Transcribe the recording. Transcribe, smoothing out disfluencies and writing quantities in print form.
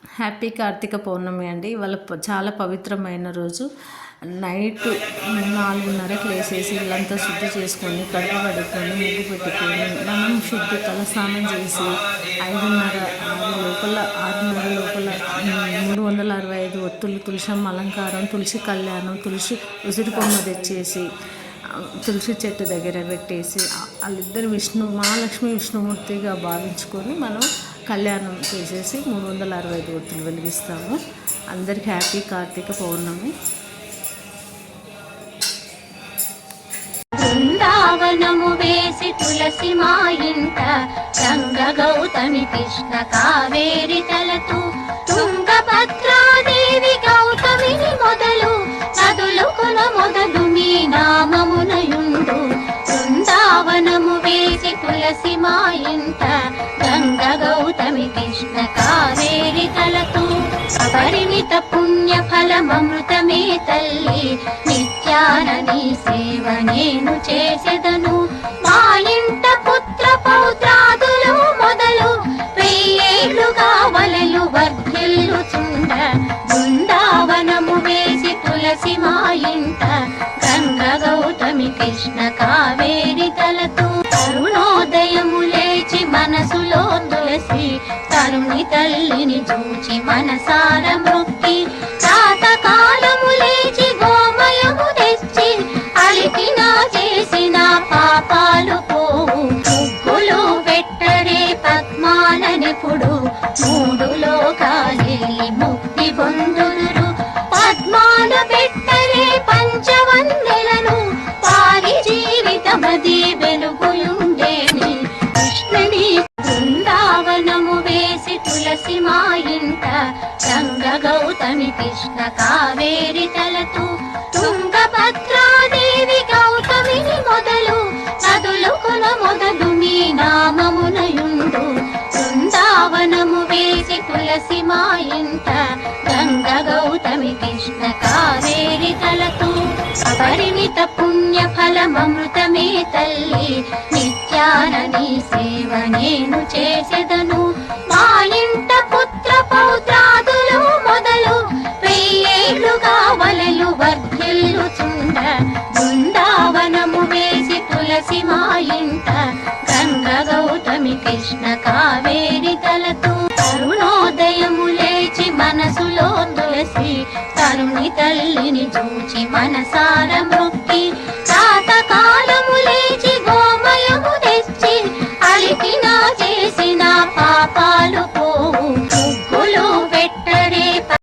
Happy Karthika పౌర్ణమి అండి. ఇవాళ చాలా పవిత్రమైన రోజు. నైట్ 4:30కి లేసేసి ఇల్లంతా శుద్ధి చేసుకొని, కడుపు కడుక్కొని, ముగ్గు పెట్టుకొని, మనం శుద్ధి తలస్నానం చేసి 5:30 6:30 లోపల 365 ఒత్తులు, తులసమ్మ అలంకారం, తులసి కళ్యాణం, తులసి ఉసిరి కొమ్మ తెచ్చేసి తులసి చెట్టు దగ్గర పెట్టేసి వాళ్ళిద్దరు మహాలక్ష్మి విష్ణుమూర్తిగా భావించుకొని మనం కళ్యాణం చేసేసి 365 ఒత్తులు వెలిగిస్తాము. అందరికీ హ్యాపీ కార్తీక పౌర్ణమి. బృందావనము వేసి తులసి మా ఇంట గంగ గౌతమి కృష్ణ కావేరి తలతూ తుంగభద్రాదేవి గౌతమిని మొదలు నదులు కొన మొదలు మీ నామమునయుండు. బృందావనము వేసి తులసి మా ఇంట గంగ గౌతమి కృష్ణ కావేరి తలతూ అపరిమిత పుణ్య ఫలమృతమే తల్లి నిత్యాన నీ సేవ నేను చేసెదను. మా ఇంట పుత్ర పౌత్రాదులు మొదలు 1000 ఏళ్లుగా వలలు వర్ధిల్లుచుండ. బృందావనము వేసి తులసి మా ఇంట గంగ గౌతమి కృష్ణ కావేరి తలతూ తరుణోదయము లేచి మనసులో తులసి తరుణి తల్లిని చూచి మనసార మృక్కి ప్రాతకాలము లేచి గోమయము తెచ్చి అలికిన చేసిన పాపాలు పోవు. ముగ్గులు పెట్టరే పద్మాలనెప్పుడు 3 లోకాలేలి ముక్తి పొందుదురు. పద్మాల పెట్టరే పంచవన్నెలను వారి జీవితమది వెలుగుయుండేని కృష్ణుని. బృందావనము వేసి తులసి మా ఇంట గంగ గౌతమి కృష్ణ కావేరి తలతూ తుంగభద్రాదేవి గౌతమిని మొదలు నదులు కొన మొదలు మీ నామమునయుండు. బృందావనము వేసి తులసి మా ఇంట గంగ గౌతమి కృష్ణ కావేరి తలతూ అపరిమిత పుణ్య ఫలమృతమే తల్లి నిత్యాన నీ సేవ నేను చేసెదను. మా ఇంట పుత్ర పౌత్రాదులు మొదలు 1000 ఏళ్లుగా వలలు వర్ధిల్లుచుండ. బృందావనము వేసి తులసి మా ఇంట గంగ గౌతమి కృష్ణ కావేరి తలతూ తరుణోదయము లేచి మనసులో తులసి తరుణి తల్లిని చూచి మనసార మృక్కి ప్రాతకాలము